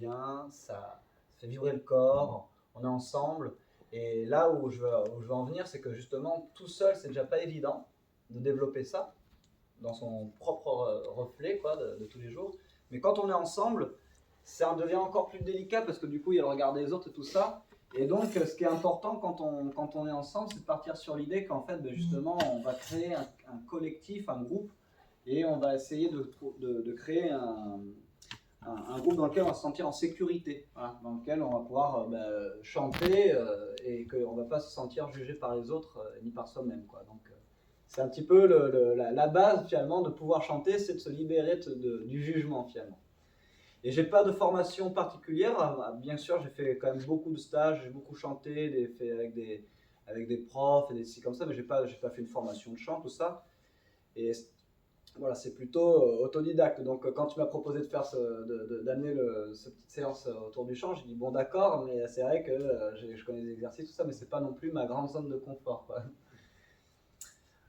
bien, ça fait vibrer le corps, on est ensemble. Et là où je veux en venir, c'est que justement, tout seul, c'est déjà pas évident de développer ça dans son propre reflet quoi, de tous les jours. Mais quand on est ensemble, ça devient encore plus délicat parce que du coup, il y a le regard des autres et tout ça. Et donc, ce qui est important quand on est ensemble, c'est de partir sur l'idée qu'en fait, justement, on va créer un collectif, un groupe, et on va essayer de créer un groupe dans lequel on va se sentir en sécurité, voilà, dans lequel on va pouvoir chanter et qu'on ne va pas se sentir jugé par les autres ni par soi-même. Quoi. Donc, c'est un petit peu la base finalement de pouvoir chanter, c'est de se libérer du jugement finalement. Et j'ai pas de formation particulière, bien sûr j'ai fait quand même beaucoup de stages, j'ai beaucoup chanté, fait avec des profs et des sites comme ça, mais j'ai pas fait une formation de chant, tout ça. Et voilà, c'est plutôt autodidacte. Donc quand tu m'as proposé de faire d'amener cette petite séance autour du chant, j'ai dit bon d'accord, mais c'est vrai que je connais les exercices, tout ça, mais c'est pas non plus ma grande zone de confort, quoi.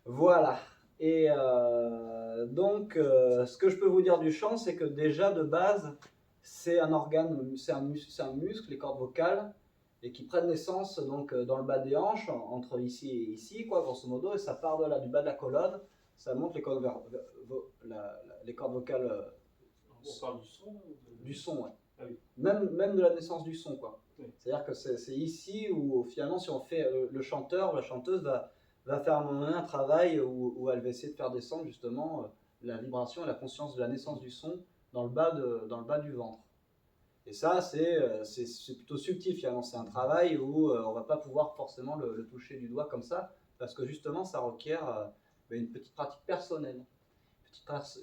Voilà. Et donc, ce que je peux vous dire du chant, c'est que déjà de base, c'est un organe, c'est un muscle, les cordes vocales, et qui prennent naissance donc dans le bas des hanches, entre ici et ici, quoi, grosso modo, et ça part de là, du bas de la colonne, ça monte les cordes, les cordes vocales. On parle du son Du son, ouais. Ah oui. Même de la naissance du son, quoi. Oui. C'est-à-dire que c'est ici où finalement, si on fait le chanteur ou la chanteuse va faire un travail où elle va essayer de faire descendre justement la vibration et la conscience de la naissance du son dans le bas du ventre. Et ça, c'est plutôt subtil finalement. C'est un travail où on ne va pas pouvoir forcément le toucher du doigt comme ça, parce que justement, ça requiert une petite pratique personnelle.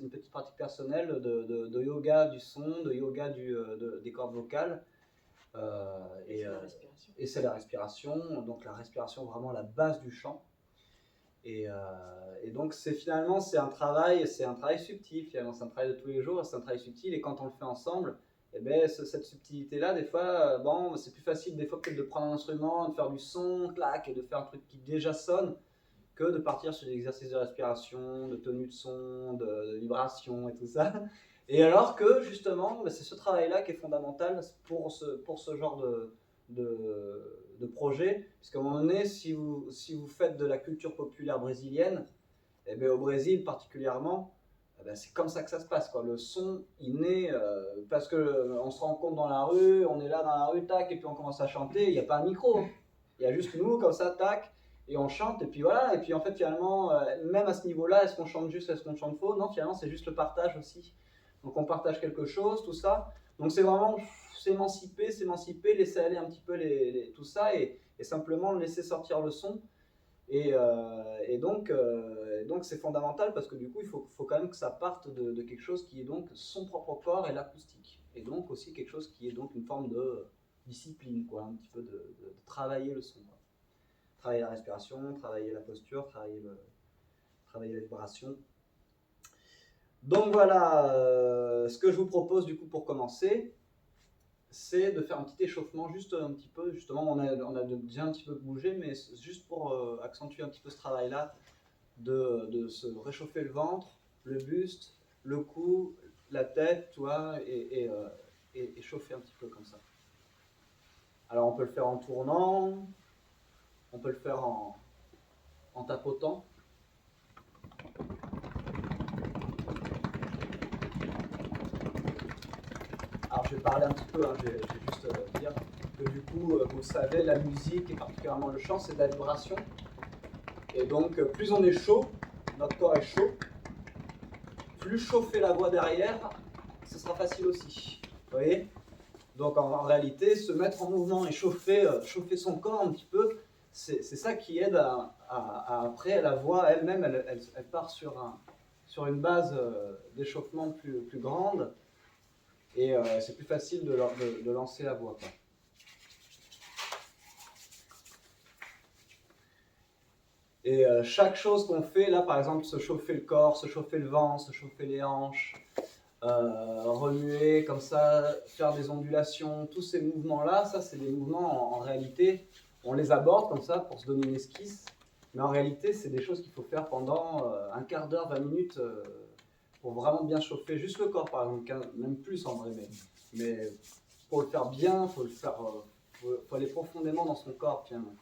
Une petite pratique personnelle de yoga du son, de yoga des cordes vocales. Et c'est la respiration, donc la respiration vraiment la base du chant. Et donc finalement c'est un travail subtil, finalement c'est un travail de tous les jours, c'est un travail subtil, et quand on le fait ensemble, eh ben, cette subtilité là, des fois, bon, c'est plus facile des fois peut-être de prendre un instrument, de faire du son, clac, et de faire un truc qui déjà sonne, que de partir sur des exercices de respiration, de tenue de son, de vibration et tout ça. Et alors que justement, c'est ce travail-là qui est fondamental pour ce genre de projet, puisqu'à un moment donné, si vous faites de la culture populaire brésilienne, et bien au Brésil particulièrement, c'est comme ça que ça se passe, quoi. Le son, il naît parce qu'on se rencontre dans la rue, on est là dans la rue, tac, et puis on commence à chanter, il n'y a pas un micro, il y a juste nous, comme ça, tac, et on chante, et puis voilà, et puis en fait finalement, même à ce niveau-là, est-ce qu'on chante juste, est-ce qu'on chante faux? Non, finalement c'est juste le partage aussi. Donc on partage quelque chose, tout ça. Donc c'est vraiment s'émanciper, laisser aller un petit peu tout ça, et simplement laisser sortir le son. Et donc c'est fondamental parce que du coup il faut quand même que ça parte de quelque chose qui est donc son propre corps et l'acoustique. Et donc aussi quelque chose qui est donc une forme de discipline, quoi, un petit peu de travailler le son, quoi. Travailler la respiration, travailler la posture, travailler la vibration. Donc voilà, ce que je vous propose du coup pour commencer, c'est de faire un petit échauffement, juste un petit peu, justement, on a déjà un petit peu bougé, mais juste pour accentuer un petit peu ce travail-là, de se réchauffer le ventre, le buste, le cou, la tête, tu vois, et chauffer un petit peu comme ça. Alors on peut le faire en tournant, on peut le faire en tapotant. Alors je vais parler un petit peu, hein, je vais juste dire que du coup, vous le savez, la musique et particulièrement le chant, c'est de la vibration. Et donc plus on est chaud, notre corps est chaud, plus chauffer la voix derrière, ce sera facile aussi. Vous voyez? Donc en réalité, se mettre en mouvement et chauffer son corps un petit peu, c'est ça qui aide après la voix elle-même, elle part sur une base d'échauffement plus grande, et c'est plus facile de lancer la voix, quoi. Et chaque chose qu'on fait, là par exemple, se chauffer le corps, se chauffer le ventre, se chauffer les hanches, remuer comme ça, faire des ondulations, tous ces mouvements-là, ça c'est des mouvements en réalité, on les aborde comme ça pour se donner une esquisse, mais en réalité c'est des choses qu'il faut faire pendant un quart d'heure, 20 minutes, pour vraiment bien chauffer juste le corps par exemple, même plus en vrai, mais pour le faire bien, il faut aller profondément dans son corps finalement.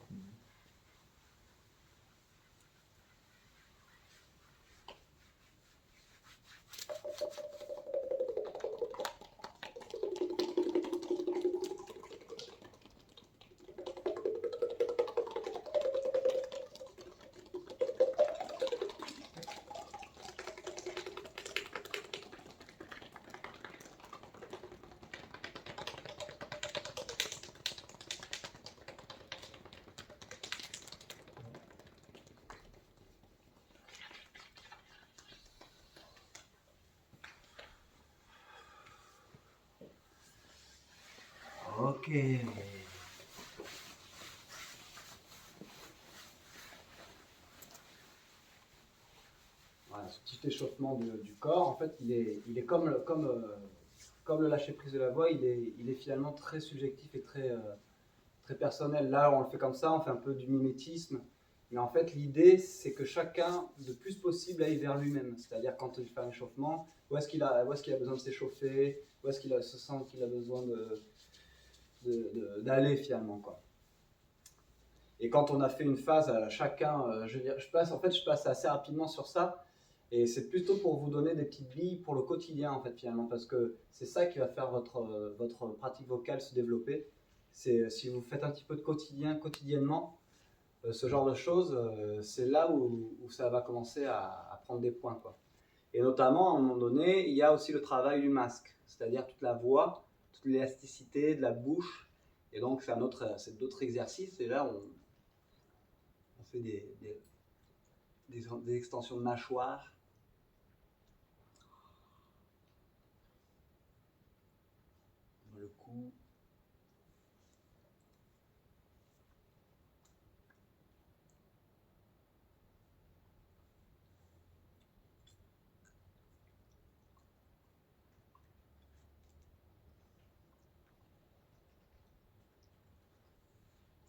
Ok. Voilà, ce petit échauffement du corps, en fait, il est comme le lâcher prise de la voix, il est finalement très subjectif et très personnel. Là, on le fait comme ça, on fait un peu du mimétisme. Mais en fait, l'idée, c'est que chacun, le plus possible, aille vers lui-même. C'est-à-dire, quand il fait un échauffement, où est-ce qu'il a besoin de s'échauffer, où est-ce qu'il se sent qu'il a besoin d'aller finalement, quoi. Et quand on a fait une phase à chacun, je passe assez rapidement sur ça. Et c'est plutôt pour vous donner des petites billes pour le quotidien, en fait, finalement, parce que c'est ça qui va faire votre pratique vocale se développer. C'est si vous faites un petit peu de quotidiennement, ce genre de choses, c'est là où ça va commencer à prendre des points, quoi. Et notamment, à un moment donné, il y a aussi le travail du masque, c'est-à-dire toute la voix, toute l'élasticité de la bouche. Et donc, c'est d'autres exercices. Et là, on fait des extensions de mâchoire. Le cou.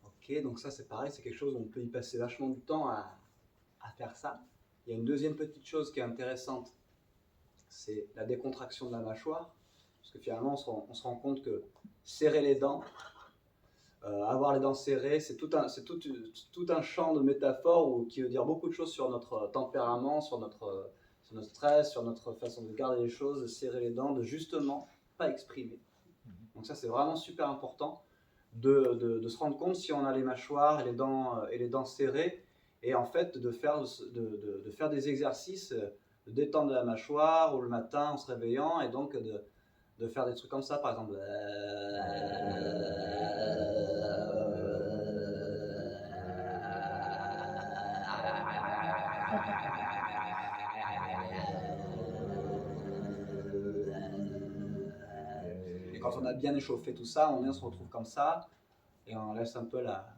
Ok, donc ça c'est pareil, c'est quelque chose où on peut y passer vachement du temps à faire ça. Il y a une deuxième petite chose qui est intéressante, c'est la décontraction de la mâchoire. Parce que finalement, on se rend compte que serrer les dents, avoir les dents serrées, c'est tout un champ de métaphores qui veut dire beaucoup de choses sur notre tempérament, sur notre stress, sur notre façon de garder les choses, de serrer les dents, de justement pas exprimer. Donc ça, c'est vraiment super important de se rendre compte si on a les mâchoires et les dents serrées, et en fait de faire des exercices, de détendre la mâchoire ou le matin en se réveillant, et donc de faire des trucs comme ça, par exemple. Et quand on a bien échauffé tout ça, on se retrouve comme ça, et on laisse un peu la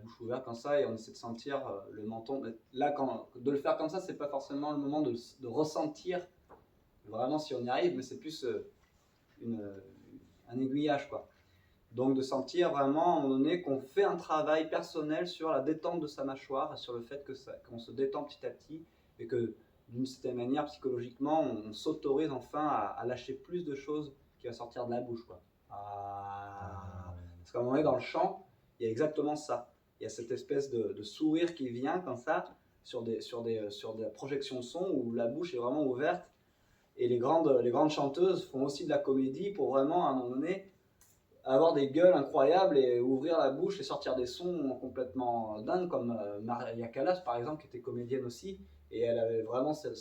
bouche ouverte comme ça, et on essaie de sentir le menton. Là, de le faire comme ça, c'est pas forcément le moment de ressentir vraiment si on y arrive, mais c'est plus un aiguillage, quoi. Donc de sentir vraiment à un moment donné qu'on fait un travail personnel sur la détente de sa mâchoire, sur le fait qu'on se détend petit à petit, et que d'une certaine manière, psychologiquement, on s'autorise enfin à lâcher plus de choses qui va sortir de la bouche, quoi. Parce qu'à un moment donné, dans le chant, il y a exactement ça. Il y a cette espèce de sourire qui vient comme ça, sur des projections de son, où la bouche est vraiment ouverte. Et les grandes chanteuses font aussi de la comédie pour vraiment, à un moment donné, avoir des gueules incroyables et ouvrir la bouche et sortir des sons complètement dingues, comme Maria Callas, par exemple, qui était comédienne aussi. Et elle avait vraiment cette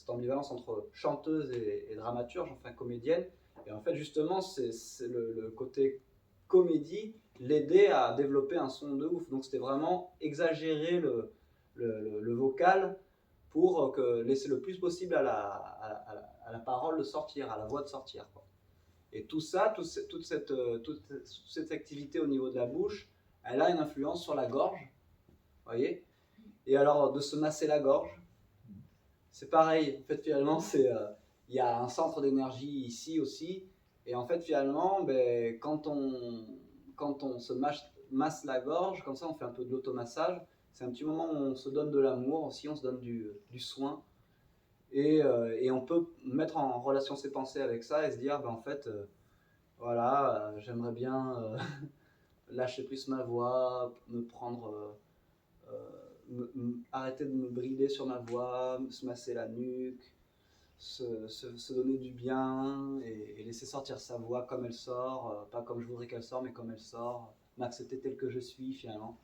ambivalence entre chanteuse et dramaturge, enfin comédienne. Et en fait, justement, c'est le côté comédie l'aider à développer un son de ouf. Donc c'était vraiment exagérer le vocal pour laisser le plus possible à la parole de sortir, à la voix de sortir, quoi. Et tout ça, toute cette activité au niveau de la bouche, elle a une influence sur la gorge, voyez. Et alors, de se masser la gorge, c'est pareil. En fait, finalement, il y a un centre d'énergie ici aussi. Et en fait, finalement, quand on se masse la gorge, comme ça, on fait un peu de l'automassage. C'est un petit moment où on se donne de l'amour aussi, on se donne du soin. Et on peut mettre en relation ses pensées avec ça et se dire, ben, en fait, voilà, j'aimerais bien lâcher plus ma voix, me prendre, arrêter de me brider sur ma voix, se masser la nuque, se donner du bien et laisser sortir sa voix comme elle sort, pas comme je voudrais qu'elle sorte, mais comme elle sort, m'accepter tel que je suis finalement.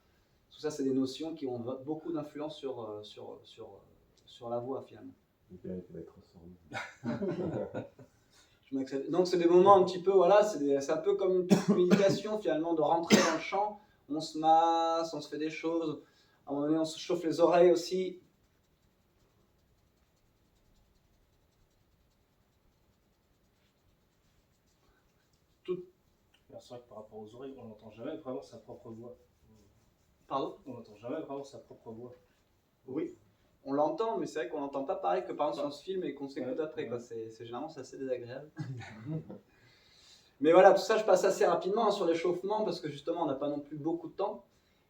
Tout ça, c'est des notions qui ont beaucoup d'influence sur la voix finalement. Bien, il va être ensemble. Donc c'est des moments un petit peu, voilà, c'est un peu comme une petite méditation finalement, de rentrer dans le chant, on se masse, on se fait des choses, à un moment donné on se chauffe les oreilles aussi. C'est vrai que par rapport aux oreilles, on n'entend jamais vraiment sa propre voix. Pardon ? On n'entend jamais vraiment sa propre voix. Oui, on l'entend, mais c'est vrai qu'on n'entend pas pareil que par exemple si on se filme et qu'on s'écoute après, quoi. Ouais. C'est généralement c'est assez désagréable. Mais voilà, tout ça je passe assez rapidement sur l'échauffement parce que justement on n'a pas non plus beaucoup de temps.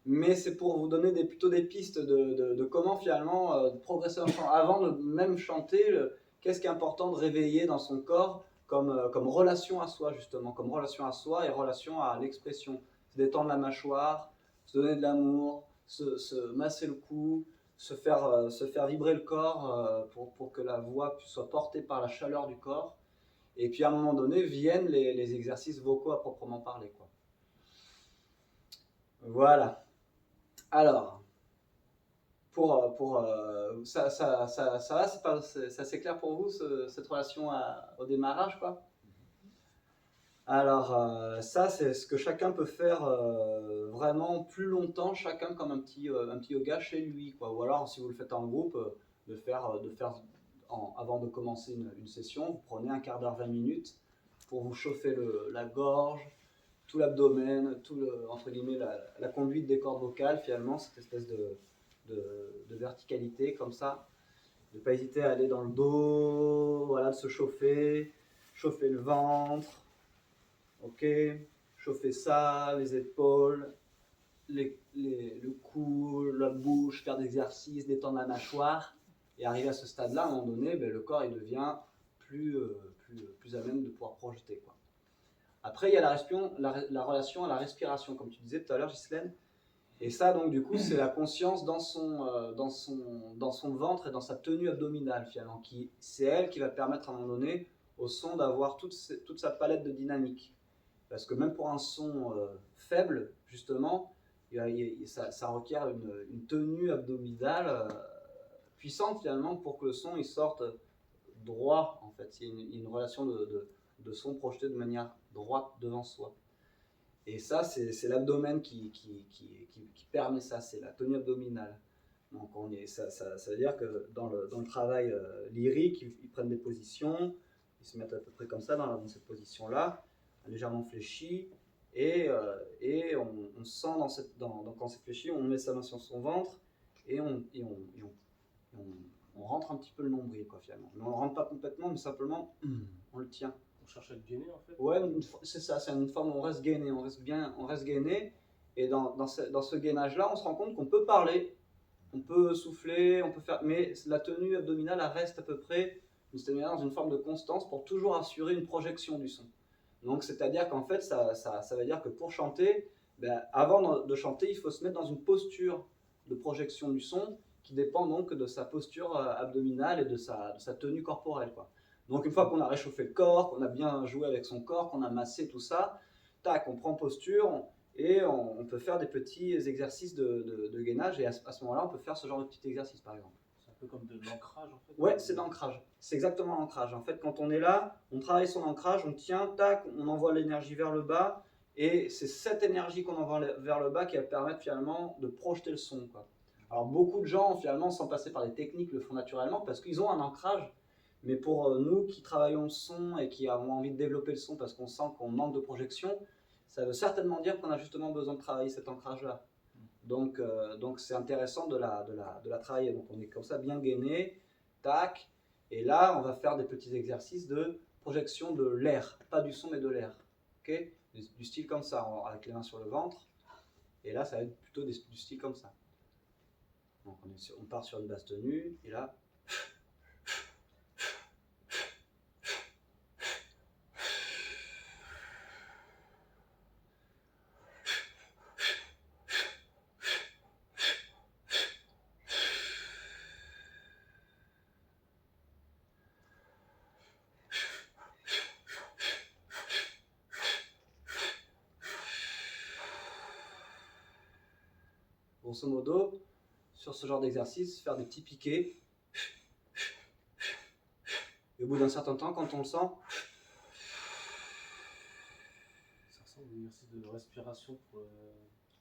Mais c'est pour vous donner plutôt des pistes de comment finalement progresser en chant. Avant de même chanter, qu'est-ce qui est important de réveiller dans son corps comme relation à soi justement, comme relation à soi et relation à l'expression. Se détendre la mâchoire, se donner de l'amour, se masser le cou, se faire vibrer le corps pour que la voix soit portée par la chaleur du corps. Et puis à un moment donné viennent les exercices vocaux à proprement parler, quoi. Voilà. Alors, ça va, c'est assez clair pour vous, cette relation au démarrage, quoi. Alors, ça, c'est ce que chacun peut faire vraiment plus longtemps, chacun comme un petit yoga chez lui, quoi. Ou alors, si vous le faites en groupe, de faire avant de commencer une session, vous prenez un quart d'heure, 20 minutes pour vous chauffer la gorge, tout l'abdomen, entre guillemets, la conduite des cordes vocales, finalement, cette espèce de verticalité comme ça, de ne pas hésiter à aller dans le dos, voilà, de se chauffer le ventre, ok, chauffer ça, les épaules, le cou, la bouche, faire des exercices, détendre la mâchoire, et arriver à ce stade-là, à un moment donné, le corps il devient plus à même de pouvoir projeter, quoi. Après, il y a la relation à la respiration, comme tu disais tout à l'heure, Ghislaine. Et ça, donc, du coup, c'est la conscience dans son ventre et dans sa tenue abdominale, finalement. C'est elle qui va permettre, à un moment donné, au son d'avoir toute sa palette de dynamique. Parce que même pour un son faible, justement, ça requiert une tenue abdominale puissante, finalement, pour que le son il sorte droit, en fait. Il y a une relation de son projeté de manière droite devant soi. Et ça, c'est l'abdomen qui permet ça, c'est la tenue abdominale. Donc ça veut dire que dans le travail lyrique, ils prennent des positions, ils se mettent à peu près comme ça dans cette position-là, légèrement fléchie, et on sent quand c'est fléchi, on met sa main sur son ventre et on rentre un petit peu le nombril, quoi, finalement. Mais on ne le rentre pas complètement, mais simplement on le tient. On cherche à être gainé, en fait. Ouais, c'est ça, c'est une forme où on reste gainé, on reste gainé, et dans ce gainage-là, on se rend compte qu'on peut parler, on peut souffler, on peut faire, mais la tenue abdominale elle reste à peu près dans une forme de constance pour toujours assurer une projection du son. Donc c'est-à-dire qu'en fait, ça veut dire que pour chanter, avant de chanter, il faut se mettre dans une posture de projection du son qui dépend donc de sa posture abdominale et de sa tenue corporelle, quoi. Donc une fois qu'on a réchauffé le corps, qu'on a bien joué avec son corps, qu'on a massé tout ça, tac, on prend posture et on peut faire des petits exercices de gainage, et à ce moment-là, on peut faire ce genre de petit exercice, par exemple. C'est un peu comme de l'ancrage, en fait. Ouais, c'est l'ancrage. C'est exactement l'ancrage. En fait, quand on est là, on travaille son ancrage, on tient, tac, on envoie l'énergie vers le bas, et c'est cette énergie qu'on envoie vers le bas qui va permettre finalement de projeter le son, quoi. Alors beaucoup de gens, finalement, sans passer par des techniques, le font naturellement parce qu'ils ont un ancrage. Mais pour nous qui travaillons le son et qui avons envie de développer le son parce qu'on sent qu'on manque de projection, ça veut certainement dire qu'on a justement besoin de travailler cet ancrage-là. Donc c'est intéressant de la travailler. Donc on est comme ça bien gainé, tac, et là on va faire des petits exercices de projection de l'air, pas du son mais de l'air, ok, du style comme ça, avec les mains sur le ventre, et là ça va être plutôt du style comme ça. Donc on part sur une basse tenue, et là, grosso modo, sur ce genre d'exercice, faire des petits piquets. Et au bout d'un certain temps, quand on le sent, Ça ressemble à un exercice de respiration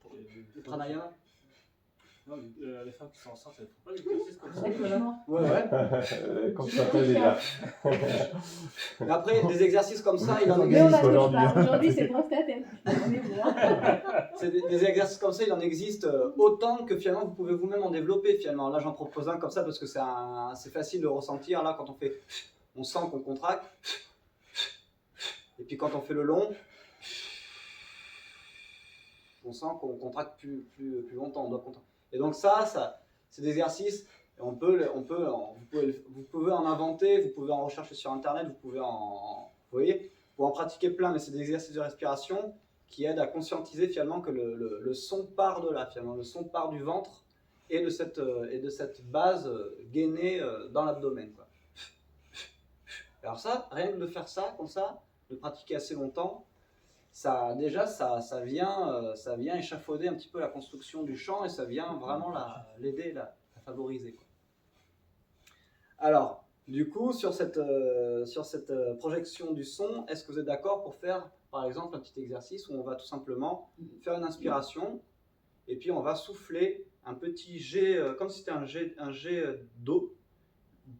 pour le pranayama. Non, les femmes qui sont enceintes, elles font pas l'exercice comme ça. L'accouchement. Ouais. Comme ça s'appelle déjà. Mais après, des exercices comme ça, il en Mais on existe. n'accouche aujourd'hui. pas. Aujourd'hui, c'est prostate et accouchement. On est bon. C'est des exercices comme ça, il en existe autant que finalement vous pouvez vous-même en développer finalement. Là, j'en propose un comme ça parce que c'est facile de ressentir. Là, quand on sent qu'on contracte. Et puis quand on fait le long, on sent qu'on contracte plus longtemps. On doit contracter. Et donc ça c'est des exercices. Vous pouvez en inventer, vous pouvez en rechercher sur internet, vous pouvez vous en pratiquer plein, mais c'est des exercices de respiration qui aident à conscientiser finalement que le son part de là, finalement, le son part du ventre et de cette base gainée dans l'abdomen, quoi. Alors ça, rien que de faire ça, comme ça, de pratiquer assez longtemps, ça vient échafauder un petit peu la construction du chant et ça vient vraiment l'aider, la favoriser, quoi. Alors, du coup, sur cette projection du son, est-ce que vous êtes d'accord pour faire, par exemple, un petit exercice où on va tout simplement faire une inspiration et puis on va souffler un petit jet, comme si c'était un jet d'eau,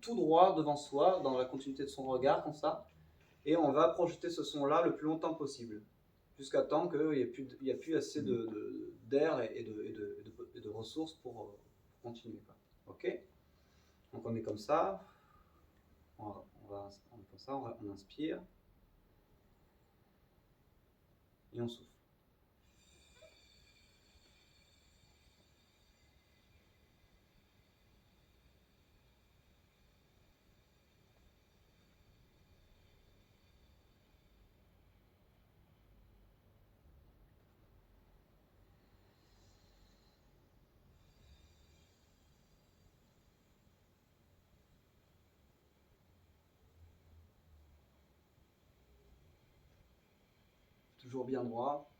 tout droit devant soi, dans la continuité de son regard, comme ça, et on va projeter ce son-là le plus longtemps possible, jusqu'à temps qu'il n'y ait plus assez d'air et de ressources pour continuer, quoi. Ok ? Donc on est comme ça, on inspire et on souffle. Toujours bien droit.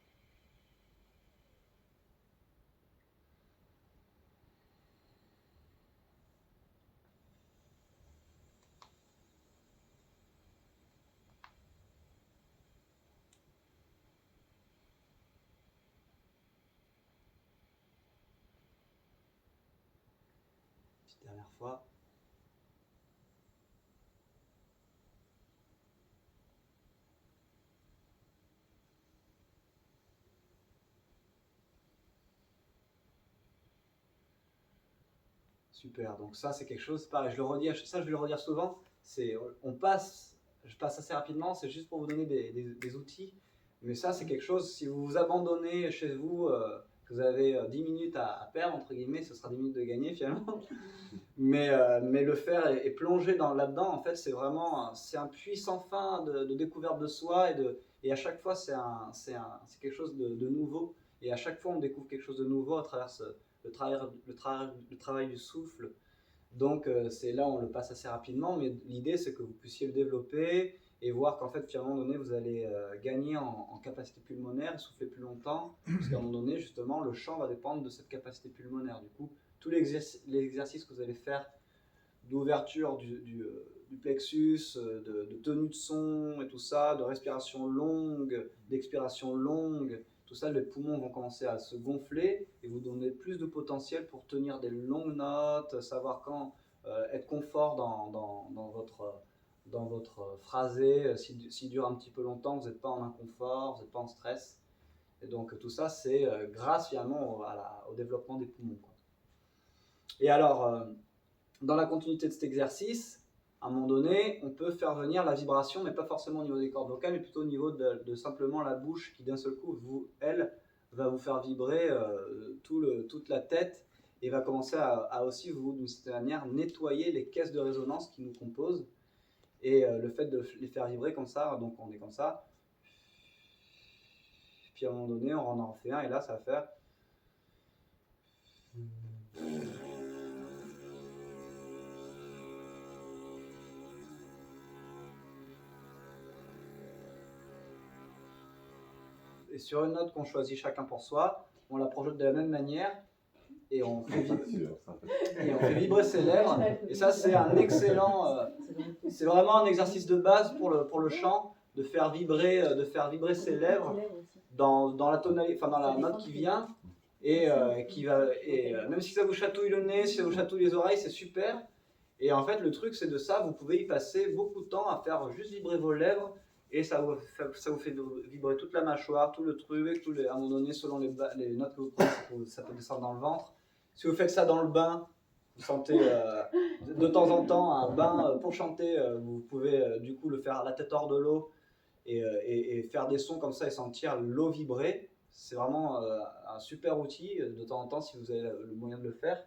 Petite dernière fois. Super, donc ça c'est quelque chose, pareil, je vais le redire souvent, je passe assez rapidement, c'est juste pour vous donner des outils, mais ça c'est quelque chose, si vous vous abandonnez chez vous, que vous avez 10 minutes à perdre, entre guillemets, ce sera 10 minutes de gagner finalement, mais le faire et plonger là-dedans, en fait c'est un puits sans fin de découverte de soi, et à chaque fois c'est quelque chose de nouveau, et à chaque fois on découvre quelque chose de nouveau à travers le travail du souffle. Donc c'est là où on le passe assez rapidement, mais l'idée c'est que vous puissiez le développer et voir qu'en fait, à un moment donné, vous allez gagner en capacité pulmonaire, souffler plus longtemps, parce qu'à un moment donné, justement, le chant va dépendre de cette capacité pulmonaire. Du coup, tous les exercices que vous allez faire d'ouverture du plexus, de tenue de son et tout ça, de respiration longue, d'expiration longue, tout ça, les poumons vont commencer à se gonfler et vous donner plus de potentiel pour tenir des longues notes, savoir quand être confort dans votre phrasé. S'il dure un petit peu longtemps, vous n'êtes pas en inconfort, vous n'êtes pas en stress. Et donc tout ça, c'est grâce finalement au développement des poumons, quoi. Et alors, dans la continuité de cet exercice, à un moment donné, on peut faire venir la vibration, mais pas forcément au niveau des cordes vocales, mais plutôt au niveau de simplement la bouche qui d'un seul coup, elle, va vous faire vibrer toute la tête et va commencer à aussi, d'une certaine manière, nettoyer les caisses de résonance qui nous composent. Et le fait de les faire vibrer comme ça, donc on est comme ça, puis à un moment donné, on en refait un, et là, ça va faire... Et sur une note qu'on choisit chacun pour soi, on la projette de la même manière, et on fait vibrer, Sûr, ça fait- et on fait vibrer ses lèvres. Et ça, c'est un excellent, c'est vraiment un exercice de base pour le chant, de faire vibrer ses lèvres dans la tonalité, enfin dans la note qui vient, et même si ça vous chatouille le nez, si ça vous chatouille les oreilles, c'est super. Et en fait, le truc, c'est de ça, vous pouvez y passer beaucoup de temps à faire juste vibrer vos lèvres, et ça vous fait vibrer toute la mâchoire, tout le truc, à un moment donné, selon les notes que vous prenez, ça peut descendre dans le ventre. Si vous faites ça dans le bain, vous sentez de temps en temps un bain pour chanter, vous pouvez du coup le faire à la tête hors de l'eau et faire des sons comme ça et sentir l'eau vibrer. C'est vraiment un super outil de temps en temps si vous avez le moyen de le faire.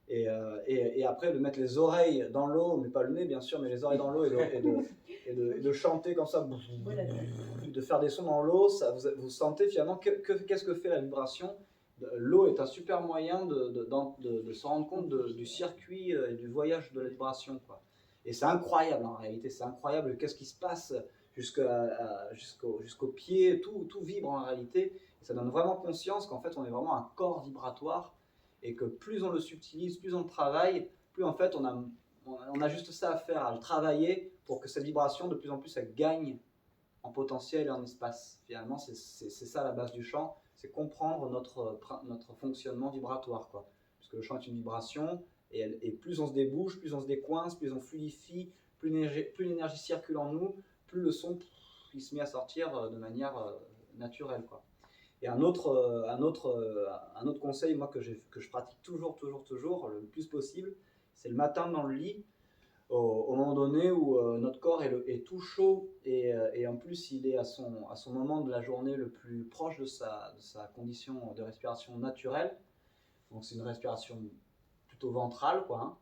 Et après de mettre les oreilles dans l'eau, mais pas le nez bien sûr, mais les oreilles dans l'eau et de chanter comme ça, de faire des sons dans l'eau, vous sentez finalement qu'est-ce que fait la vibration. L'eau est un super moyen de se rendre compte du circuit et du voyage de la vibration, quoi. Et c'est incroyable en réalité, c'est incroyable qu'est-ce qui se passe jusqu'au pied, tout vibre en réalité. Et ça donne vraiment conscience qu'en fait on est vraiment un corps vibratoire et que plus on le subtilise, plus on le travaille, plus en fait on a juste ça à faire, à le travailler pour que cette vibration de plus en plus elle gagne en potentiel et en espace. Finalement c'est ça la base du chant, c'est comprendre notre fonctionnement vibratoire, quoi. Parce que le chant est une vibration et plus on se débouche, plus on se décoince, plus on fluidifie, plus l'énergie circule en nous, plus le son il se met à sortir de manière naturelle, quoi. Et un autre conseil, moi, que je pratique toujours, le plus possible, c'est le matin dans le lit, au moment donné où notre corps est tout chaud et en plus il est à son moment de la journée le plus proche de sa condition de respiration naturelle. Donc c'est une respiration plutôt ventrale, quoi, hein.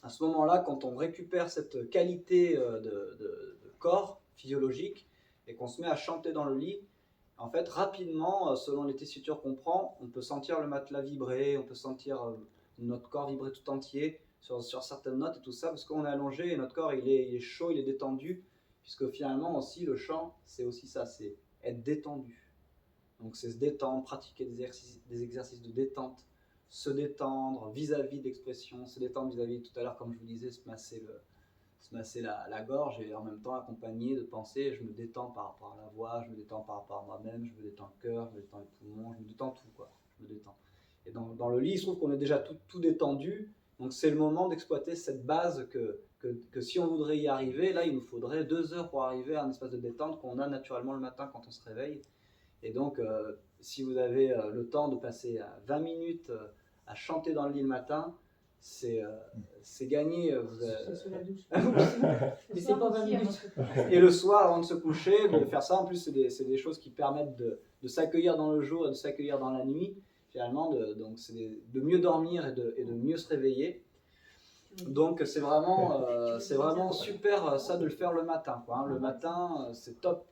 À ce moment-là, quand on récupère cette qualité de corps physiologique et qu'on se met à chanter dans le lit, en fait, rapidement, selon les tessitures qu'on prend, on peut sentir le matelas vibrer, on peut sentir notre corps vibrer tout entier sur certaines notes et tout ça, parce qu'on est allongé et notre corps il est chaud, il est détendu, puisque finalement aussi le chant, c'est aussi ça, c'est être détendu. Donc c'est se détendre, pratiquer des exercices de détente, se détendre vis-à-vis d'expression, se détendre vis-à-vis, tout à l'heure comme je vous disais, se masser la gorge et en même temps accompagné de pensées, je me détends par rapport à la voix, je me détends par rapport à moi-même, je me détends le cœur, je me détends les poumons, je me détends tout, quoi. Je me détends. Et dans le lit, il se trouve qu'on est déjà tout détendu, donc c'est le moment d'exploiter cette base que si on voudrait y arriver, là il nous faudrait 2 heures pour arriver à un espace de détente qu'on a naturellement le matin quand on se réveille. Et donc si vous avez le temps de passer 20 minutes à chanter dans le lit le matin, c'est gagné. C'est sous la douche. Mais c'est pas 20 minutes. Et le soir, avant de se coucher, de faire ça, en plus, c'est des choses qui permettent de s'accueillir dans le jour et de s'accueillir dans la nuit, finalement, donc c'est de mieux dormir et de mieux se réveiller. Donc c'est vraiment super ça de le faire le matin, quoi, hein. Le matin, c'est top.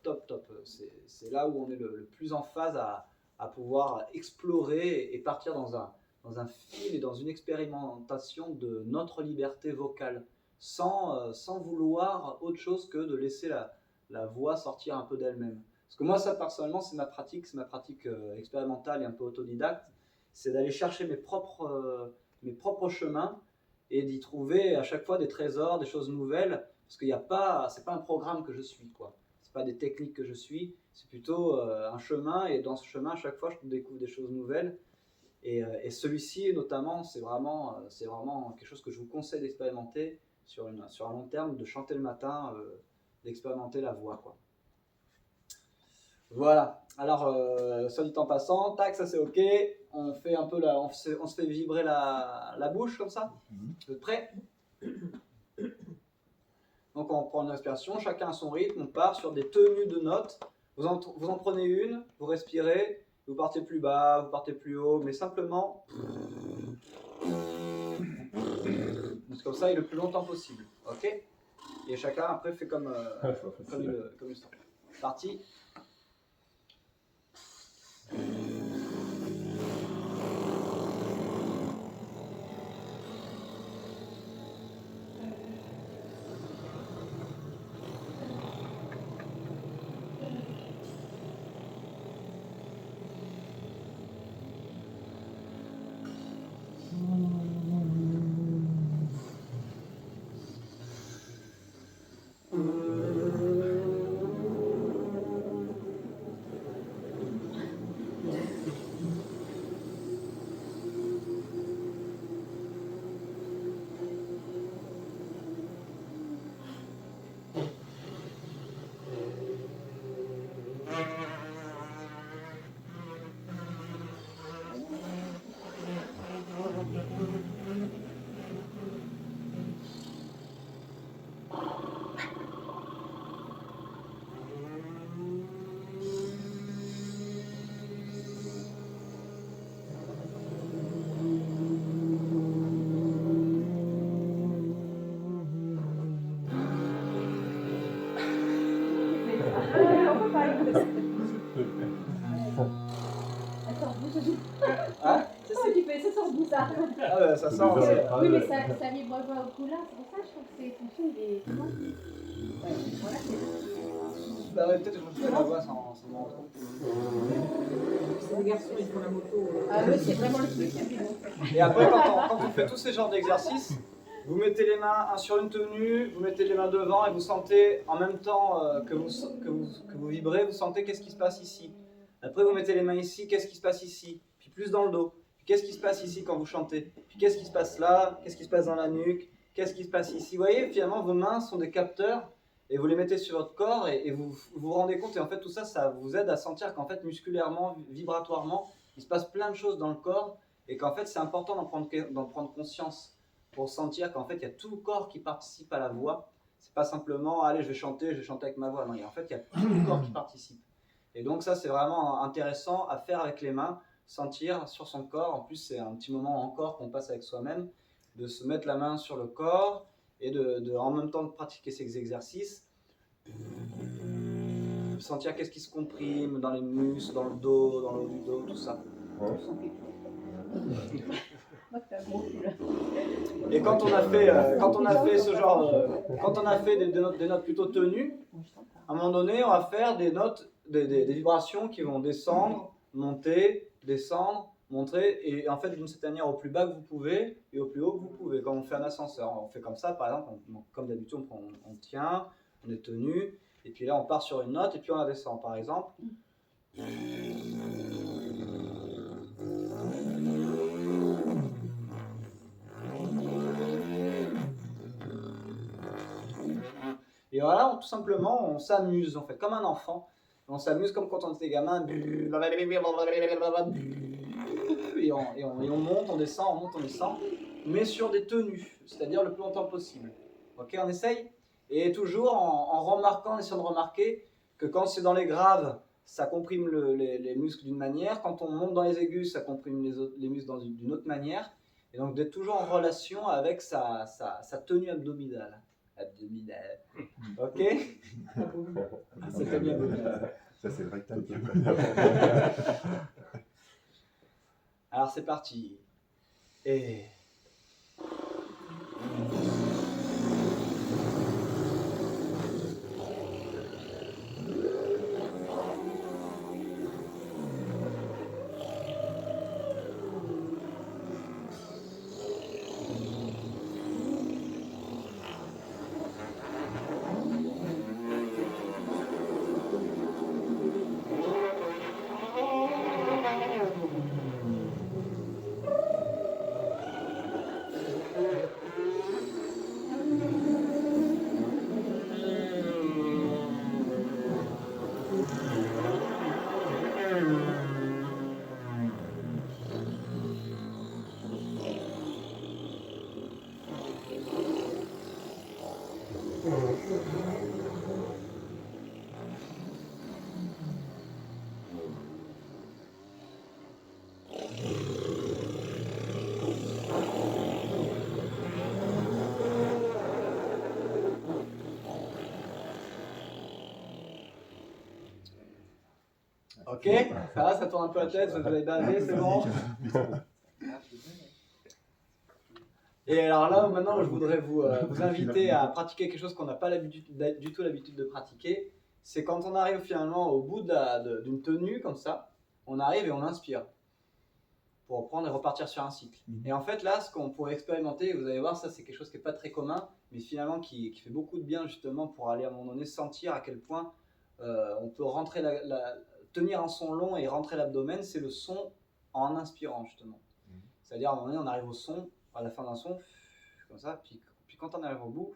C'est là où on est le plus en phase à pouvoir explorer et partir dans un fil et dans une expérimentation de notre liberté vocale, sans vouloir autre chose que de laisser la voix sortir un peu d'elle-même. Parce que moi, ça personnellement, c'est ma pratique expérimentale et un peu autodidacte, c'est d'aller chercher mes propres chemins et d'y trouver à chaque fois des trésors, des choses nouvelles, parce qu'il n'y a pas, c'est pas un programme que je suis, quoi. C'est pas des techniques que je suis, c'est plutôt un chemin, et dans ce chemin, à chaque fois, je découvre des choses nouvelles. Et celui-ci, notamment, c'est vraiment quelque chose que je vous conseille d'expérimenter sur un long terme, de chanter le matin, d'expérimenter la voix, quoi. Voilà. Alors, soit dit en passant, tac, ça c'est ok. On fait un peu on se fait vibrer la bouche comme ça. Vous êtes prêts? Donc on prend une respiration, chacun à son rythme, on part sur des tenues de notes. Vous en prenez une, vous respirez, vous partez plus bas, vous partez plus haut, mais simplement c'est comme ça et le plus longtemps possible. Ok? Et chacun après fait comme le son. Parti. Attends, bouge. Hein? C'est ça qui fait, ça sort d'où ça? Ah ouais, ça sort. Oui, mais ça vibre pas au cou là, c'est pour ça je trouve que c'est ton son, il est. Comment? Ouais, voilà, c'est. Bah ouais, peut-être que je me fais la voix sans m'en rendre compte. Les garçons, ils font la moto. Ah oui, c'est vraiment le truc qui a fait bon. Et après, quand on fait tous ces genres d'exercices, vous mettez les mains sur une tenue, vous mettez les mains devant et vous sentez en même temps que vous vibrez, vous sentez qu'est-ce qui se passe ici. Après, vous mettez les mains ici, qu'est-ce qui se passe ici. Puis plus dans le dos. Puis qu'est-ce qui se passe ici quand vous chantez. Puis qu'est-ce qui se passe là, qu'est-ce qui se passe dans la nuque, qu'est-ce qui se passe ici. Vous voyez, finalement, vos mains sont des capteurs et vous les mettez sur votre corps et vous rendez compte. Et en fait, tout ça, ça vous aide à sentir qu'en fait, musculairement, vibratoirement, il se passe plein de choses dans le corps et qu'en fait, c'est important d'en prendre conscience pour sentir qu'en fait, il y a tout le corps qui participe à la voix. C'est pas simplement, allez, je vais chanter avec ma voix. Non, en fait, il y a tout le corps qui participe. Et donc ça, c'est vraiment intéressant à faire avec les mains, sentir sur son corps. En plus, c'est un petit moment encore qu'on passe avec soi-même, de se mettre la main sur le corps et en même temps de pratiquer ces exercices, sentir qu'est-ce qui se comprime dans les muscles, dans le dos, dans le haut du dos, tout ça. Et quand on a fait ce genre, quand on a fait des notes plutôt tenues, à un moment donné, on va faire des notes, des vibrations qui vont descendre, monter, descendre, monter, et en fait d'une certaine manière au plus bas que vous pouvez et au plus haut que vous pouvez. Quand on fait un ascenseur, on fait comme ça, par exemple, comme d'habitude, on tient, on est tenu, et puis là on part sur une note et puis on la descend, par exemple. Et voilà, tout simplement, on s'amuse, en fait, comme un enfant. On s'amuse comme quand on était gamin. Et on monte, on descend, mais sur des tenues, c'est-à-dire le plus longtemps possible. Ok, on essaye. Et toujours en essayant de remarquer que quand c'est dans les graves, ça comprime les muscles d'une manière. Quand on monte dans les aigus, ça comprime les muscles d'une autre manière. Et donc d'être toujours en relation avec sa tenue abdominale. Ok. C'est tenue abdominale. Ça, c'est le rectal. Alors c'est parti. Et... Ok, ça va, ça tourne un peu la tête, vous avez bavé, c'est bon. Et alors là, maintenant, je voudrais vous inviter à pratiquer quelque chose qu'on n'a pas du tout l'habitude de pratiquer. C'est quand on arrive finalement au bout d'une tenue comme ça, on arrive et on inspire pour reprendre et repartir sur un cycle. Et en fait là, ce qu'on pourrait expérimenter, vous allez voir, ça c'est quelque chose qui n'est pas très commun, mais finalement qui fait beaucoup de bien justement pour aller à un moment donné sentir à quel point on peut rentrer tenir un son long et rentrer l'abdomen, c'est le son en inspirant justement. C'est-à-dire à un moment donné, on arrive au son, à la fin d'un son, comme ça, puis quand on arrive au bout,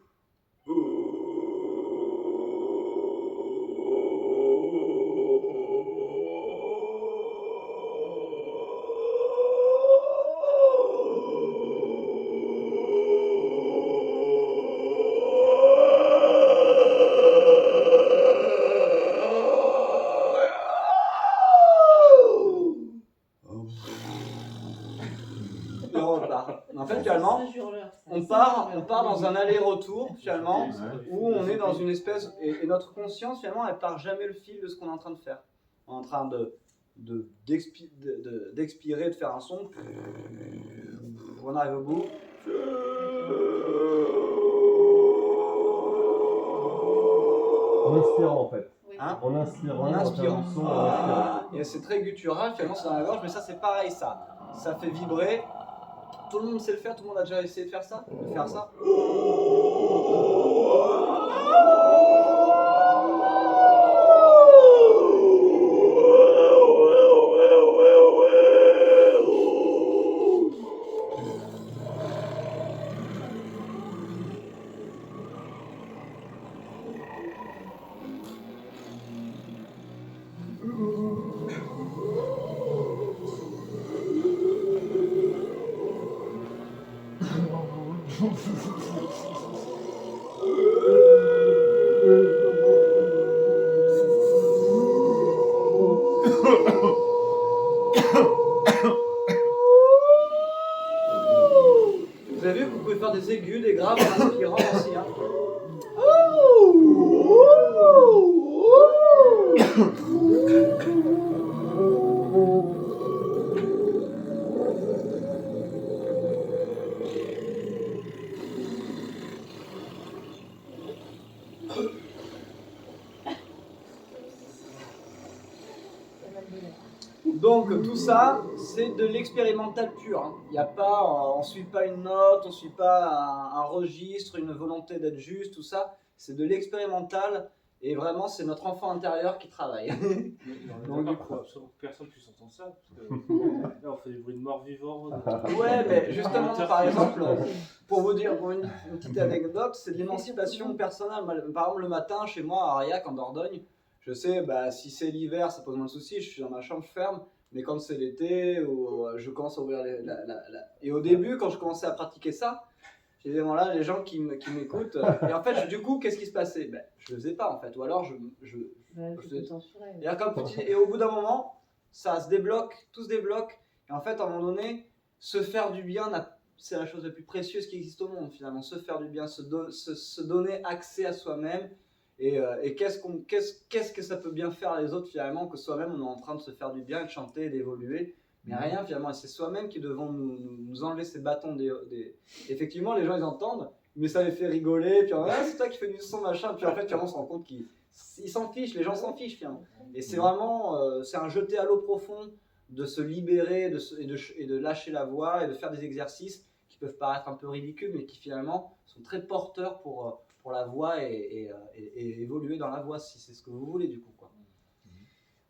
en fait, finalement, on part part dans un aller-retour finalement, Ouais. où on est dans une espèce, et notre conscience finalement elle part jamais le fil de ce qu'on est en train de faire. On est en train d'expirer, de faire un son, on arrive au bout. En inspirant en fait. Oui. Hein? En inspirant, En on va faire inspirant. du son en inspirant. Et c'est très guttural, finalement c'est dans la gorge, mais ça c'est pareil ça. Ça fait vibrer. Tout le monde sait le faire, tout le monde a déjà essayé de faire ça? De faire ça? Vous avez vu que vous pouvez faire des aigus, des graves en inspirant aussi. Hein. Donc tout ça, c'est de l'expérimental pur. Hein. Y a pas, on ne suit pas une note, on ne suit pas un registre, une volonté d'être juste, tout ça. C'est de l'expérimental et vraiment c'est notre enfant intérieur qui travaille. Donc du coup, absolument que personne puisse entendre ça. Parce que, là, on fait des bruits de mort vivant. Ouais, mais justement, par exemple, pour vous dire, pour une petite anecdote, c'est de l'émancipation personnelle. Par exemple, le matin, chez moi, à Ariac, en Dordogne, je sais, si c'est l'hiver, ça pose moins de soucis, je suis dans ma chambre, je ferme. Mais quand c'est l'été, je commence à ouvrir Et au début, quand je commençais à pratiquer ça, j'ai dit, voilà, les gens qui m'écoutent. Et en fait, du coup, qu'est-ce qui se passait? Je le faisais pas, en fait. Ou alors, et au bout d'un moment, ça se débloque, tout se débloque. Et en fait, à un moment donné, se faire du bien, c'est la chose la plus précieuse qui existe au monde, finalement. Se faire du bien, se donner accès à soi-même. Et qu'est-ce que ça peut bien faire les autres, finalement, que soi-même, on est en train de se faire du bien, de chanter, d'évoluer. Mais rien, finalement. Et c'est soi-même qui devons nous enlever ces bâtons. Effectivement, les gens, ils entendent, mais ça les fait rigoler. Puis, c'est toi qui fais du son, machin. Puis en fait, on se rend compte qu'ils s'en fichent, les gens s'en fichent, finalement. Et c'est vraiment, c'est un jeter à l'eau profond de se libérer et de lâcher la voix et de faire des exercices qui peuvent paraître un peu ridicules, mais qui finalement sont très porteurs pour la voix et évoluer dans la voix, si c'est ce que vous voulez, du coup, quoi.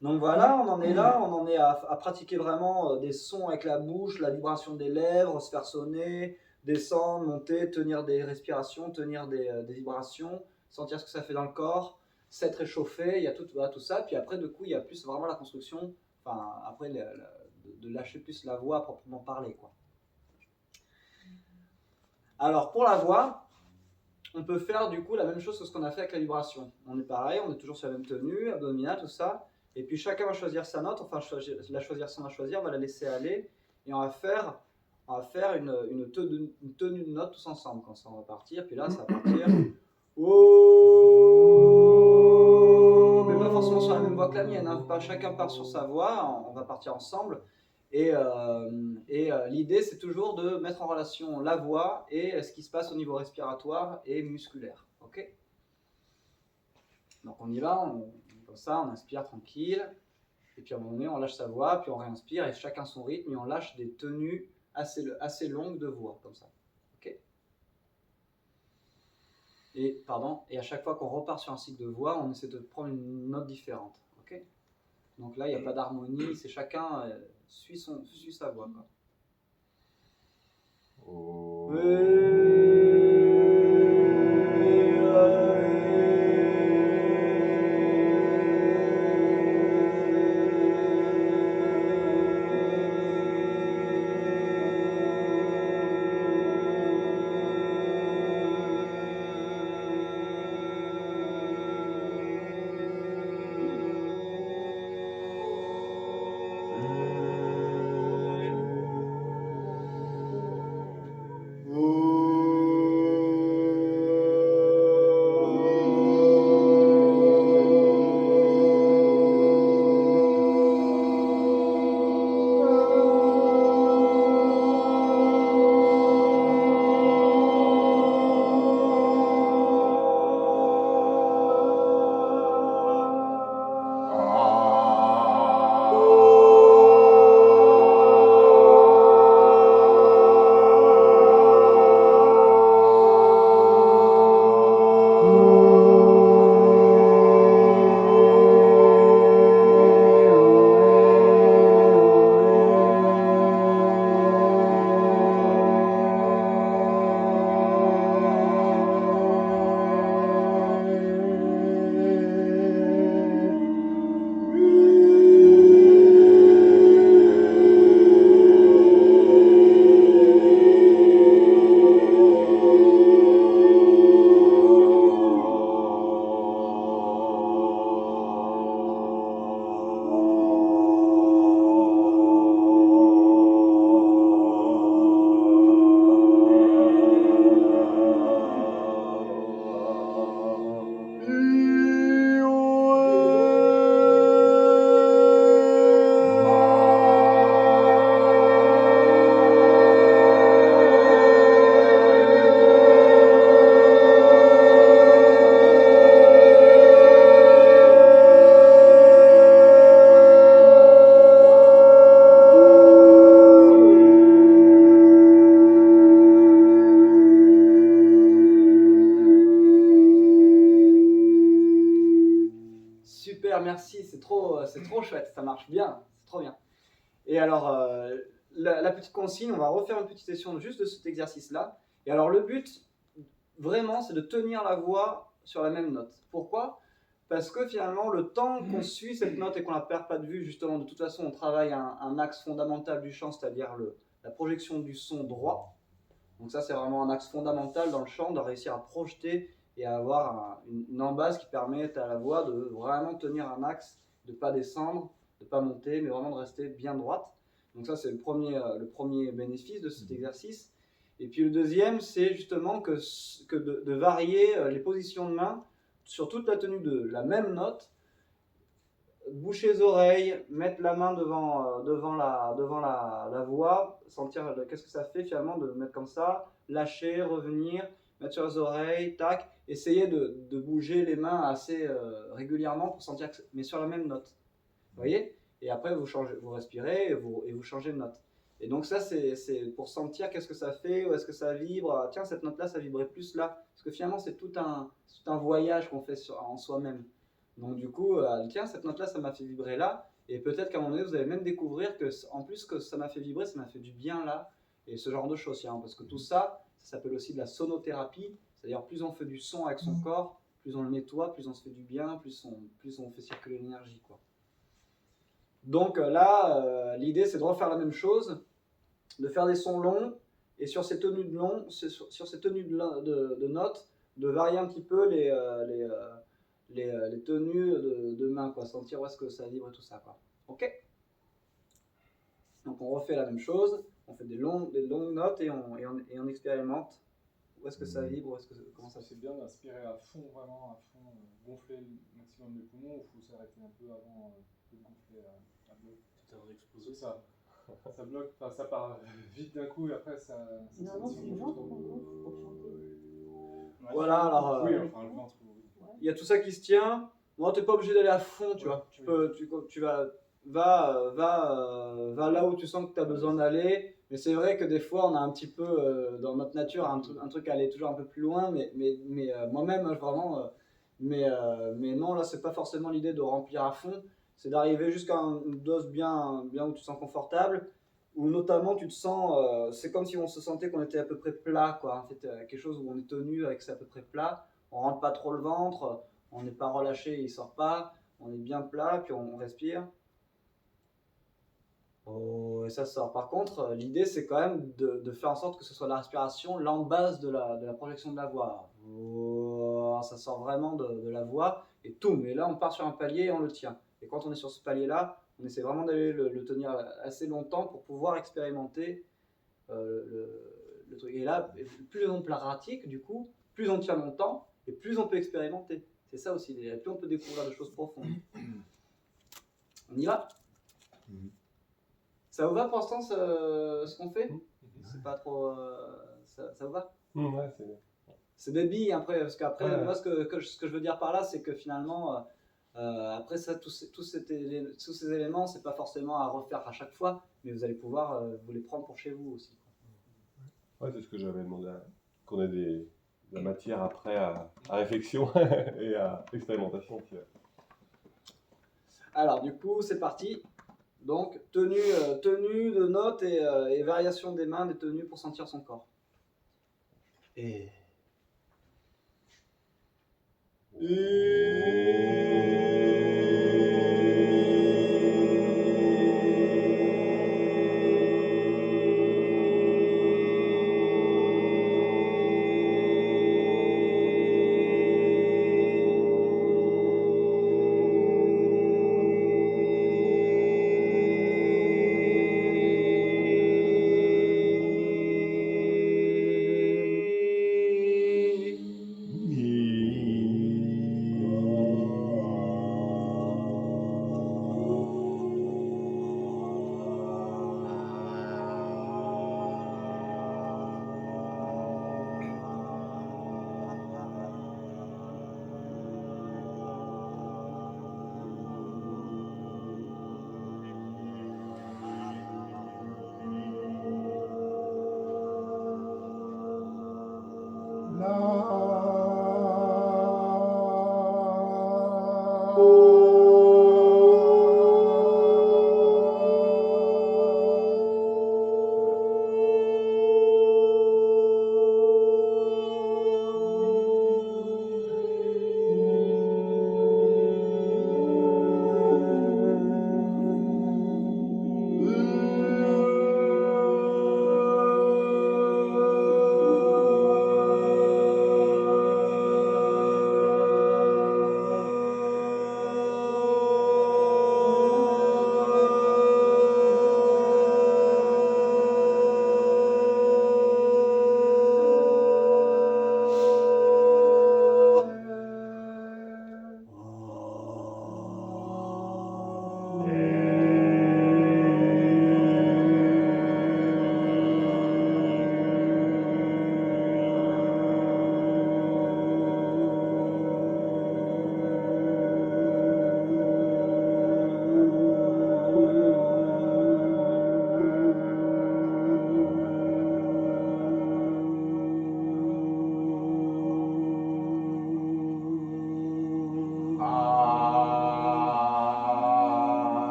Donc voilà, on en est là, on en est à pratiquer vraiment des sons avec la bouche, la vibration des lèvres, se faire sonner, descendre, monter, tenir des respirations, tenir des vibrations, sentir ce que ça fait dans le corps, s'être réchauffé, il y a tout ça. Puis après, du coup, il y a plus vraiment la construction, après de lâcher plus la voix à proprement parler, quoi. Alors pour la voix, on peut faire du coup la même chose que ce qu'on a fait avec la vibration. On est pareil, on est toujours sur la même tenue, abdominale, tout ça. Et puis chacun va choisir sa note, enfin la choisir sans la choisir, on va la laisser aller. Et on va faire une tenue de note tous ensemble. Quand ça, on va partir. Puis là, ça va partir. Oh, mais pas forcément sur la même voix que la mienne. Hein. Pas, chacun part sur sa voix. On va partir ensemble. Et l'idée, c'est toujours de mettre en relation la voix et ce qui se passe au niveau respiratoire et musculaire. Ok ? Donc on y va, comme ça, on inspire tranquille. Et puis à un moment donné, on lâche sa voix, puis on réinspire, et chacun son rythme, et on lâche des tenues assez longues de voix, comme ça. Ok ? Et à chaque fois qu'on repart sur un cycle de voix, on essaie de prendre une note différente. Ok ? Donc là, il n'y a pas d'harmonie, c'est chacun suit sa voix, quoi. Oh. Oh. Oh. super, merci, c'est trop chouette, ça marche bien, c'est trop bien. Et alors, la petite consigne, on va refaire une petite session juste de cet exercice-là. Et alors, le but, vraiment, c'est de tenir la voix sur la même note. Pourquoi ? Parce que finalement, le temps qu'on suit cette note et qu'on ne la perd pas de vue, justement, de toute façon, on travaille un axe fondamental du chant, c'est-à-dire la projection du son droit. Donc ça, c'est vraiment un axe fondamental dans le chant, de réussir à projeter et à avoir une embase qui permet à la voix de vraiment tenir un axe, de ne pas descendre, de ne pas monter, mais vraiment de rester bien droite. Donc ça, c'est le premier bénéfice de cet exercice. Et puis le deuxième, c'est justement que de varier les positions de main sur toute la tenue de la même note, boucher les oreilles, mettre la main devant la voix, sentir qu'est-ce que ça fait finalement de mettre comme ça, lâcher, revenir, mettre sur les oreilles, tac, essayer de bouger les mains assez régulièrement pour sentir mais sur la même note. Vous voyez ? Et après vous respirez et vous changez de note. Et donc ça c'est pour sentir qu'est-ce que ça fait, où est-ce que ça vibre, ah, tiens cette note là ça vibrait plus là, parce que finalement c'est tout un voyage qu'on fait en soi-même. Donc du coup, tiens cette note là ça m'a fait vibrer là, et peut-être qu'à un moment donné vous allez même découvrir que en plus que ça m'a fait vibrer, ça m'a fait du bien là, et ce genre de choses, hein, parce que tout ça s'appelle aussi de la sonothérapie, c'est-à-dire plus on fait du son avec son corps, plus on le nettoie, plus on se fait du bien, plus on fait circuler l'énergie, quoi. Donc là, l'idée c'est de refaire la même chose, de faire des sons longs, et sur ces tenues de notes, de varier un petit peu les tenues de main, quoi, sentir où est-ce que ça vibre et tout ça, quoi. Ok ? Donc on refait la même chose, on fait des longues notes et on expérimente où est-ce que ça vibre, comment ça se fait. C'est bien d'inspirer à fond, vraiment à fond, gonfler le maximum les poumons, ou il faut s'arrêter un peu avant de gonfler à bloc. Tout à explosé. C'est ça. Ça bloque, enfin, ça part vite d'un coup et après ça. Non, c'est le ventre qu'on gonfle pour chanter. Voilà, alors Oui, enfin le ventre. il y a tout ça qui se tient. Bon, t'es pas obligé d'aller à fond, tu vois. Tu va là où tu sens que tu as besoin d'aller. Mais c'est vrai que des fois, on a un petit peu, dans notre nature, un truc à aller toujours un peu plus loin. Mais moi-même, vraiment, mais non, là, c'est pas forcément l'idée de remplir à fond. C'est d'arriver jusqu'à une dose bien où tu te sens confortable. Où notamment, tu te sens, c'est comme si on se sentait qu'on était à peu près plat, quoi. En fait, quelque chose où on est tenu avec c'est à peu près plat. On rentre pas trop le ventre, on n'est pas relâché, il sort pas. On est bien plat, puis on respire. Oh, et ça sort. Par contre, l'idée c'est quand même de faire en sorte que ce soit la respiration l'embase de la projection de la voix. Oh, ça sort vraiment de la voix et tout. Mais là, on part sur un palier et on le tient. Et quand on est sur ce palier-là, on essaie vraiment d'aller le tenir assez longtemps pour pouvoir expérimenter le truc. Et là, plus on pratique, du coup, plus on tient longtemps et plus on peut expérimenter. C'est ça aussi. Plus on peut découvrir des choses profondes. On y va ? Ça vous va pour l'instant ce qu'on fait ? C'est pas trop. Ça vous va ? Ouais, c'est bien. C'est des billes après, parce qu'après, Ouais. moi ce que je veux dire par là, c'est que finalement, après ça, tous ces éléments, c'est pas forcément à refaire à chaque fois, mais vous allez pouvoir vous les prendre pour chez vous aussi. Ouais, c'est ce que j'avais demandé, qu'on ait de la matière après à réflexion et à expérimentation. Alors du coup, c'est parti. Donc, tenue de notes et variation des mains, des tenues pour sentir son corps. Et...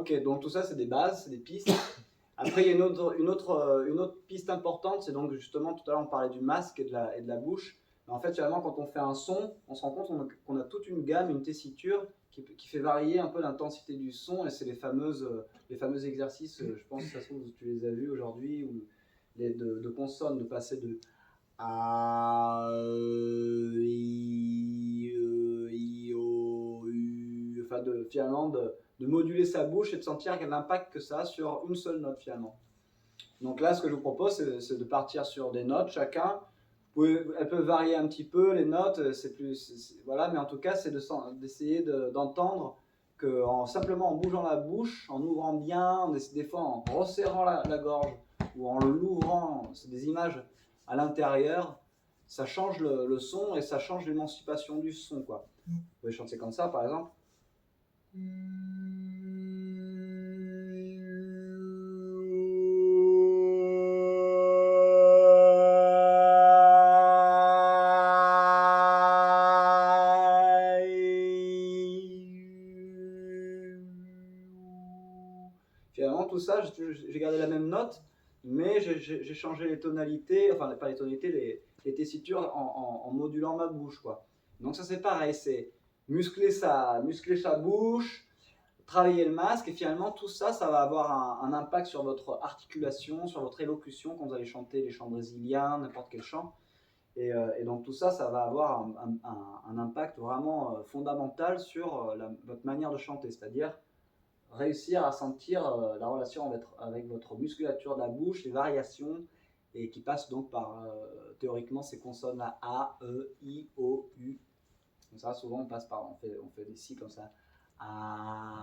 Ok, donc tout ça, c'est des bases, c'est des pistes. Après, il y a une autre piste importante, c'est donc justement, tout à l'heure, on parlait du masque et de la bouche. Mais en fait, finalement, quand on fait un son, on se rend compte qu'on a toute une gamme, une tessiture qui fait varier un peu l'intensité du son. Et c'est les fameux exercices, je pense que ça se trouve, tu les as vus aujourd'hui, où de consonnes, de passer de A, I, I, O, U, enfin finalement de moduler sa bouche et de sentir l'impact que ça a sur une seule note finalement. Donc là, ce que je vous propose, c'est de partir sur des notes chacun. Elles peuvent varier un petit peu, les notes, voilà, mais en tout cas, c'est d'essayer d'entendre que simplement en bougeant la bouche, en ouvrant bien, des fois en resserrant la gorge ou en l'ouvrant, c'est des images à l'intérieur, ça change le son et ça change l'émancipation du son, quoi. Vous pouvez chanter comme ça, par exemple. Finalement, tout ça, j'ai gardé la même note, mais j'ai changé les tonalités, enfin pas les tonalités, les tessitures en modulant ma bouche, quoi. Donc ça c'est pareil, c'est muscler sa bouche, travailler le masque, et finalement tout ça, ça va avoir un impact sur votre articulation, sur votre élocution quand vous allez chanter les chants brésiliens, n'importe quel chant. Et donc tout ça, ça va avoir un impact vraiment fondamental sur votre manière de chanter, c'est-à-dire réussir à sentir la relation avec votre musculature de la bouche, les variations, et qui passent donc par, théoriquement, ces consonnes-là, A, E, I, O, U. Donc ça, souvent, on fait des cycles comme ça. A,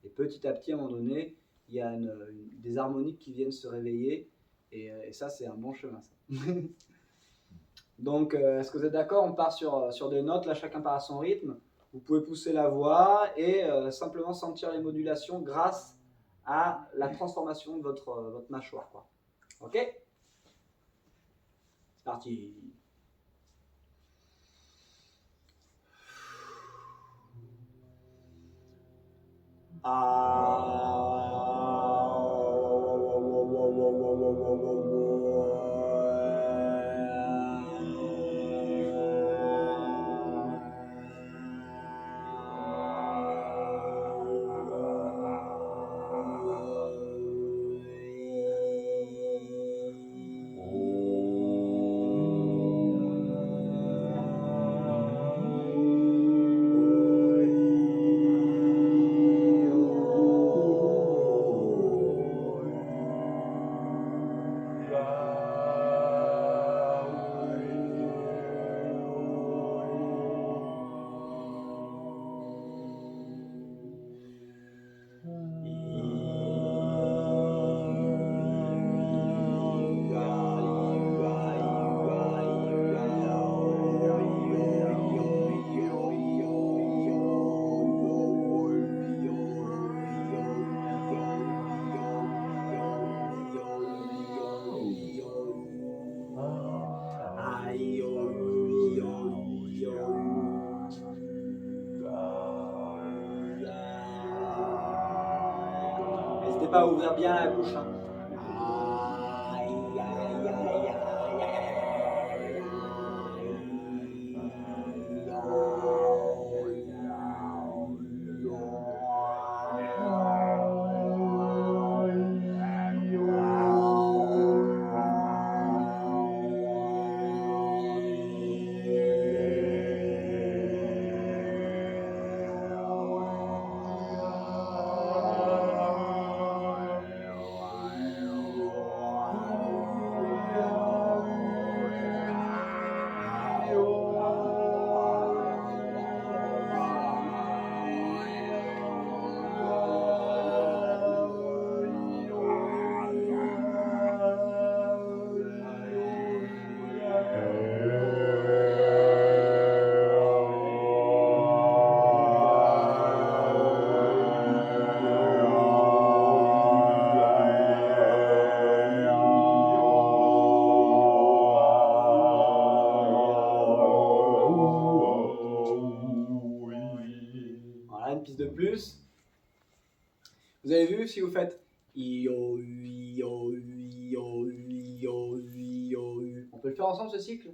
et petit à petit, à un moment donné, il y a des harmoniques qui viennent se réveiller, et ça, c'est un bon chemin, ça. Donc, est-ce que vous êtes d'accord? On part sur des notes, là, chacun part à son rythme. Vous pouvez pousser la voix et simplement sentir les modulations grâce à la transformation de votre mâchoire, quoi. Ok? C'est parti. N'hésitez pas à ouvrir bien la bouche, hein. plus. Vous avez vu si vous faites io, io, io, io, io, io. On peut le faire ensemble ce cycle?